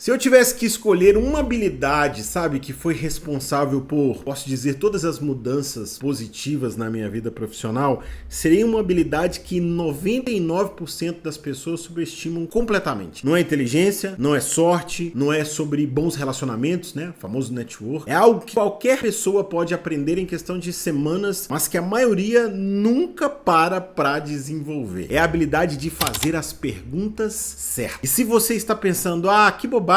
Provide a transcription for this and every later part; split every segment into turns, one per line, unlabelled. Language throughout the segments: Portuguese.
Se eu tivesse que escolher uma habilidade, sabe, que foi responsável por, posso dizer, todas as mudanças positivas na minha vida profissional, seria uma habilidade que 99% das pessoas subestimam completamente. Não é inteligência, não é sorte, não é sobre bons relacionamentos, né, o famoso network. É algo que qualquer pessoa pode aprender em questão de semanas, mas que a maioria nunca para desenvolver. É a habilidade de fazer as perguntas certas. E se você está pensando, que bobagem,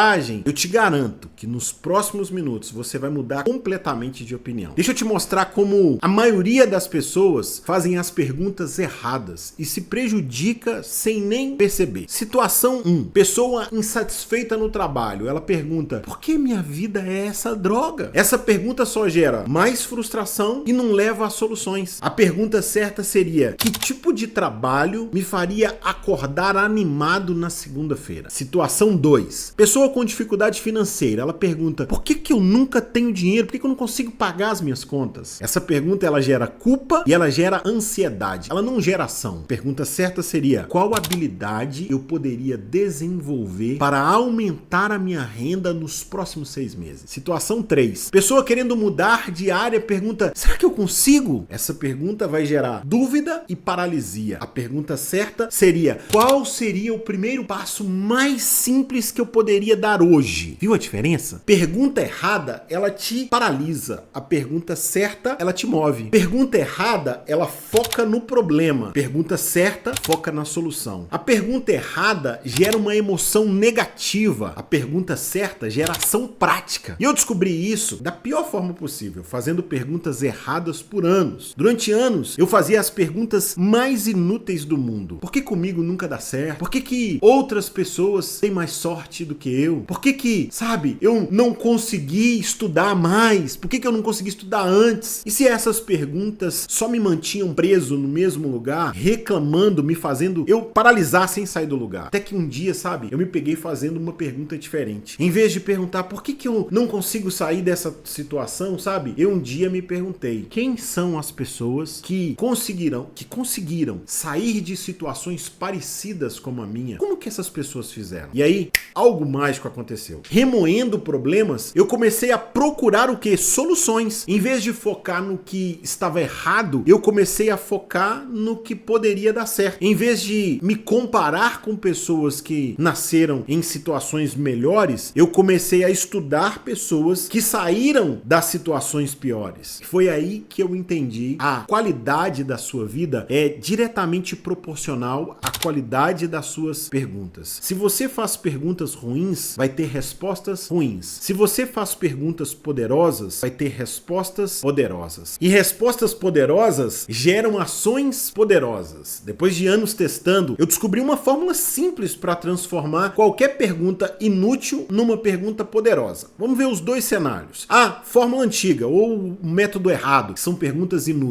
eu te garanto que nos próximos minutos você vai mudar completamente de opinião. Deixa eu te mostrar como a maioria das pessoas fazem as perguntas erradas e se prejudica sem nem perceber. Situação 1. Pessoa insatisfeita no trabalho. Ela pergunta, por que minha vida é essa droga? Essa pergunta só gera mais frustração e não leva a soluções. A pergunta certa seria, que tipo de trabalho me faria acordar animado na segunda-feira? Situação 2. Pessoa com dificuldade financeira, ela pergunta, por que eu nunca tenho dinheiro? Por que eu não consigo pagar as minhas contas? Essa pergunta, ela gera culpa e ela gera ansiedade. Ela não gera ação. A pergunta certa seria, qual habilidade eu poderia desenvolver para aumentar a minha renda nos próximos 6 meses? Situação 3. Pessoa querendo mudar de área pergunta, será que eu consigo? Essa pergunta vai gerar dúvida e paralisia. A pergunta certa seria, qual seria o primeiro passo mais simples que eu poderia dar hoje? Viu a diferença? Pergunta errada, ela te paralisa. A pergunta certa, ela te move. Pergunta errada, ela foca no problema. Pergunta certa, foca na solução. A pergunta errada gera uma emoção negativa. A pergunta certa gera ação prática. E eu descobri isso da pior forma possível, fazendo perguntas erradas por anos. Durante anos, eu fazia as perguntas mais inúteis do mundo. Por que comigo nunca dá certo? Por que outras pessoas têm mais sorte do que eu? Por que, sabe, eu não consegui estudar mais? Por que eu não consegui estudar antes? E se essas perguntas só me mantinham preso no mesmo lugar, reclamando, me fazendo eu paralisar sem sair do lugar? Até que um dia, sabe, eu me peguei fazendo uma pergunta diferente. Em vez de perguntar por que eu não consigo sair dessa situação, sabe, eu um dia me perguntei, quem são as pessoas que conseguiram sair de situações parecidas como a minha? Como que essas pessoas fizeram? E aí, algo mágico aconteceu. Remoendo problemas, eu comecei a procurar o quê? Soluções. Em vez de focar no que estava errado, eu comecei a focar no que poderia dar certo. Em vez de me comparar com pessoas que nasceram em situações melhores, eu comecei a estudar pessoas que saíram das situações piores. Foi aí que eu entendi a qualidade da sua vida é diretamente proporcional à qualidade das suas perguntas. Se você faz perguntas ruins, vai ter respostas ruins. Se você faz perguntas poderosas, vai ter respostas poderosas. E respostas poderosas geram ações poderosas. Depois de anos testando, eu descobri uma fórmula simples para transformar qualquer pergunta inútil numa pergunta poderosa. Vamos ver os dois cenários. A fórmula antiga ou o método errado, que são perguntas inúteis.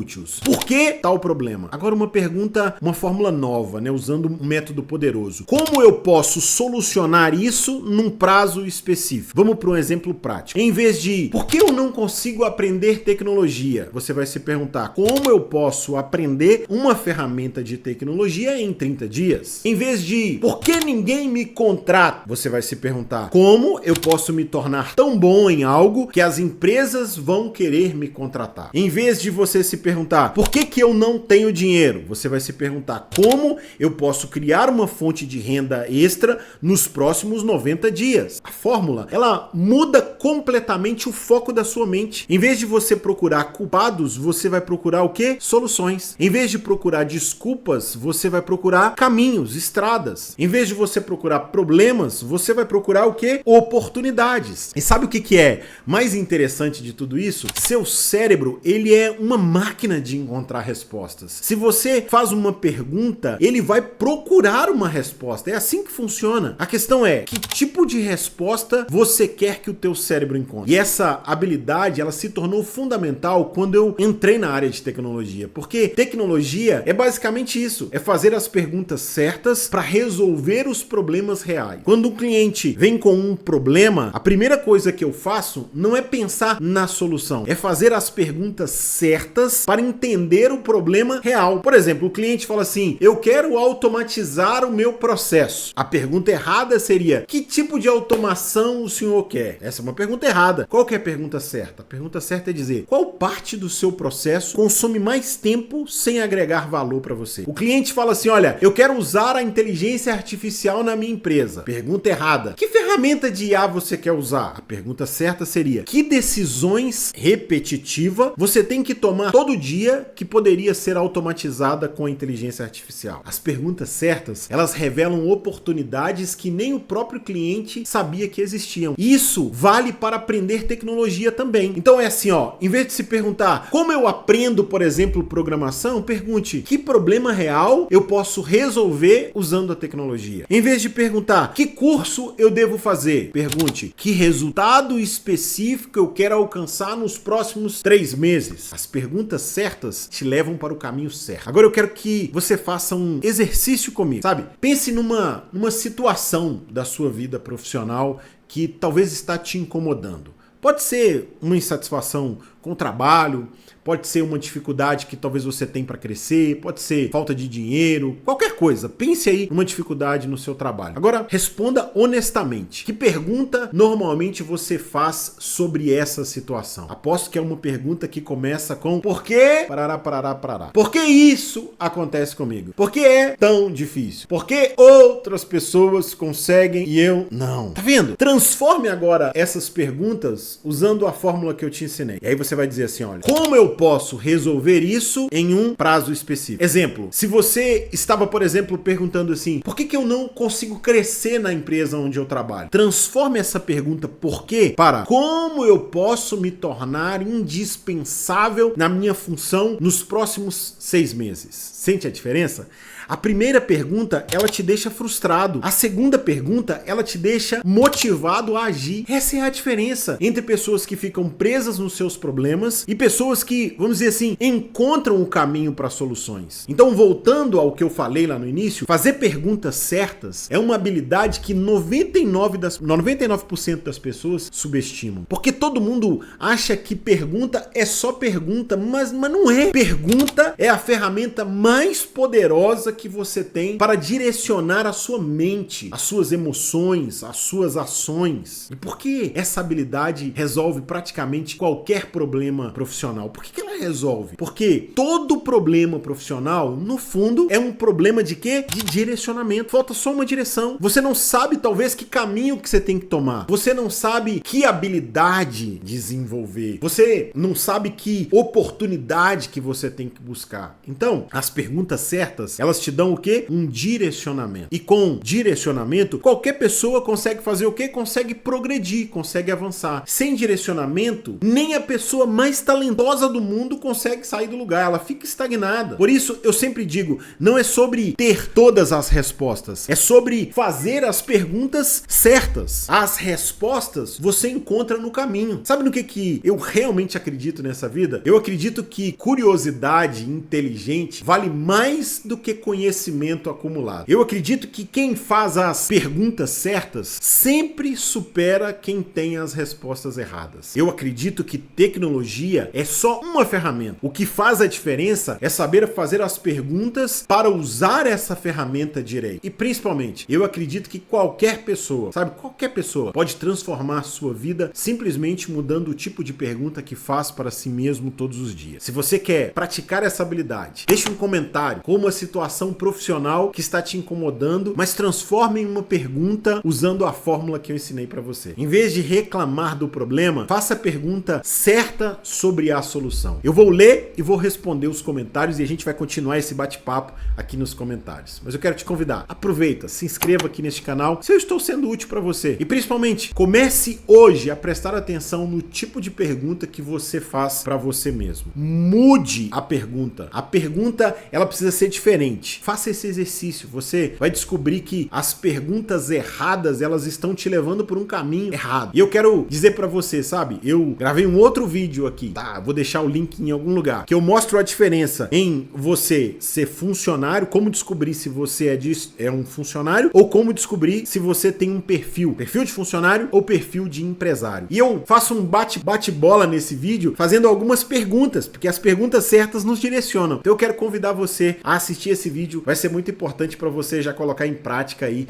Por que tal problema? Agora uma fórmula nova, né, usando um método poderoso. Como eu posso solucionar isso num prazo específico? Vamos para um exemplo prático. Em vez de, por que eu não consigo aprender tecnologia? Você vai se perguntar, como eu posso aprender uma ferramenta de tecnologia em 30 dias? Em vez de, por que ninguém me contrata? Você vai se perguntar, como eu posso me tornar tão bom em algo que as empresas vão querer me contratar? Em vez de você se perguntar, por que eu não tenho dinheiro? Você vai se perguntar, como eu posso criar uma fonte de renda extra nos próximos 90 dias? A fórmula, ela muda completamente o foco da sua mente. Em vez de você procurar culpados, você vai procurar o quê? Soluções. Em vez de procurar desculpas, você vai procurar caminhos, estradas. Em vez de você procurar problemas, você vai procurar o quê? Oportunidades. E sabe o que é mais interessante de tudo isso? Seu cérebro, ele é uma máquina de encontrar respostas. Se você faz uma pergunta, ele vai procurar uma resposta. É assim que funciona. A questão é, que tipo de resposta você você quer que o teu cérebro encontre? E essa habilidade, ela se tornou fundamental quando eu entrei na área de tecnologia, porque tecnologia é basicamente isso, é fazer as perguntas certas para resolver os problemas reais. Quando um cliente vem com um problema, a primeira coisa que eu faço não é pensar na solução, é fazer as perguntas certas para entender o problema real. Por exemplo, o cliente fala assim: eu quero automatizar o meu processo. A pergunta errada seria: que tipo de automação o senhor quer? Essa é uma pergunta errada. Qual que é a pergunta certa? A pergunta certa é dizer: qual parte do seu processo consome mais tempo sem agregar valor para você? O cliente fala assim: olha, eu quero usar a inteligência artificial na minha empresa. Pergunta errada: que ferramenta de IA você quer usar? A pergunta certa seria: que decisões repetitivas você tem que tomar todo dia que poderia ser automatizada com a inteligência artificial? As perguntas certas, elas revelam oportunidades que nem o próprio cliente sabia que existiam. Isso vale para aprender tecnologia também. Então é assim, ó, em vez de se perguntar como eu aprendo, por exemplo, programação, pergunte: que problema real eu posso resolver usando a tecnologia? Em vez de perguntar: que curso eu devo fazer, pergunte: que resultado específico eu quero alcançar nos próximos 3 meses? As perguntas certas te levam para o caminho certo. Agora eu quero que você faça um exercício comigo, sabe? Pense numa situação da sua vida profissional que talvez está te incomodando. Pode ser uma insatisfação com o trabalho, pode ser uma dificuldade que talvez você tenha para crescer, pode ser falta de dinheiro, qualquer coisa. Pense aí numa dificuldade no seu trabalho. Agora, responda honestamente. Que pergunta normalmente você faz sobre essa situação? Aposto que é uma pergunta que começa com: por que? Parará, parará, parará. Por que isso acontece comigo? Por que é tão difícil? Por que outras pessoas conseguem e eu não? Tá vendo? Transforme agora essas perguntas usando a fórmula que eu te ensinei. E aí você vai dizer assim: olha, como eu posso resolver isso em um prazo específico? Exemplo, se você estava, por exemplo, perguntando assim: por que eu não consigo crescer na empresa onde eu trabalho? Transforme essa pergunta "por quê" para: como eu posso me tornar indispensável na minha função nos próximos 6 meses? Sente a diferença? A primeira pergunta, ela te deixa frustrado. A segunda pergunta, ela te deixa motivado a agir. Essa é a diferença entre pessoas que ficam presas nos seus problemas e pessoas que, vamos dizer assim, encontram o caminho para soluções. Então, voltando ao que eu falei lá no início, fazer perguntas certas é uma habilidade que 99% das pessoas subestimam. Porque todo mundo acha que pergunta é só pergunta, mas não é. Pergunta é a ferramenta mais poderosa que você tem para direcionar a sua mente, as suas emoções, as suas ações. E por que essa habilidade resolve praticamente qualquer problema profissional? Por que ela resolve? Porque todo problema profissional, no fundo, é um problema de quê? De direcionamento. Falta só uma direção. Você não sabe, talvez, que caminho que você tem que tomar. Você não sabe que habilidade desenvolver. Você não sabe que oportunidade que você tem que buscar. Então, as perguntas certas, elas te dão o quê? Um direcionamento. E com direcionamento, qualquer pessoa consegue fazer o quê? Consegue progredir, consegue avançar. Sem direcionamento, nem a pessoa mais talentosa do mundo consegue sair do lugar. Ela fica estagnada. Por isso, eu sempre digo, não é sobre ter todas as respostas. É sobre fazer as perguntas certas. As respostas você encontra no caminho. Sabe no que eu realmente acredito nessa vida? Eu acredito que curiosidade inteligente vale mais do que conhecimento acumulado. Eu acredito que quem faz as perguntas certas sempre supera quem tem as respostas erradas. Eu acredito que tecnologia é só uma ferramenta. O que faz a diferença é saber fazer as perguntas para usar essa ferramenta direito. E principalmente, eu acredito que qualquer pessoa, qualquer pessoa pode transformar a sua vida simplesmente mudando o tipo de pergunta que faz para si mesmo todos os dias. Se você quer praticar essa habilidade, deixe um comentário com uma situação profissional que está te incomodando, mas transforme em uma pergunta usando a fórmula que eu ensinei para você. Em vez de reclamar do problema, faça a pergunta certa sobre a solução. eu vou ler e vou responder os comentários e a gente vai continuar esse bate-papo aqui nos comentários. Mas eu quero te convidar, aproveita, se inscreva aqui neste canal se eu estou sendo útil para você. E principalmente, comece hoje a prestar atenção no tipo de pergunta que você faz para você mesmo. Mude a pergunta. A pergunta, ela precisa ser diferente. Faça esse exercício. Você vai descobrir que as perguntas erradas, elas estão te levando por um caminho errado. E eu quero dizer para você, sabe? Eu gravei um outro vídeo aqui, tá? Vou deixar o link em algum lugar, que eu mostro a diferença em você ser funcionário, como descobrir se você é um funcionário ou como descobrir se você tem um perfil de funcionário ou perfil de empresário. E eu faço um bate-bola nesse vídeo fazendo algumas perguntas, porque as perguntas certas nos direcionam. Então eu quero convidar você a assistir esse vídeo, vai ser muito importante para você já colocar em prática aí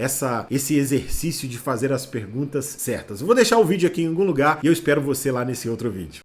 esse exercício de fazer as perguntas certas. Eu vou deixar o vídeo aqui em algum lugar e eu espero você lá nesse outro vídeo.